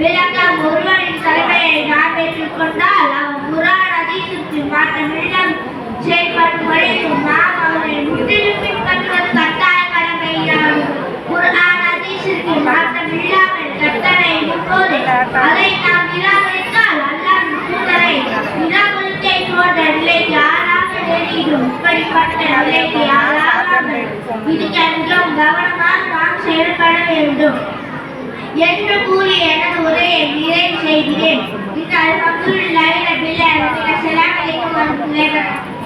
விளக்கம் ஒருவனின் தலைமையை நாம் ஏற்றுக்கொண்டால் அவன் குர்ஆன் ஹதீஸுக்கு மாற்றமில்லாமல் செயல்படும் வரைக்கும் நாம் அவனை முற்றிலும் பின்பற்றுவது கட்டாய கடமையாகும். குர்ஆன் ஹதீஸுக்கு மாற்றமில்லாமல் கட்டளையிடும் போது அதை நாம் நிராகரித்தால் அல்லாஹ்வின் தூதரை நிராகரித்ததை போன்ற நிலைக்கு ஆளாக நேரிடும். இப்படிப்பட்ட நிலைக்கு ஆளாகாமல் இருக்க மிகவும் கவனமாக நாம் செயல்பட வேண்டும் என்று கூறி எனது உரையை நிறைவு செய்கிறேன். இந்த அல்ஹம்துலில்லாஹி ரப்பில் ஆலமீன். அஸ்ஸலாமு அலைக்கும் வரஹ்மத்துல்லாஹி வபரகாத்துஹு.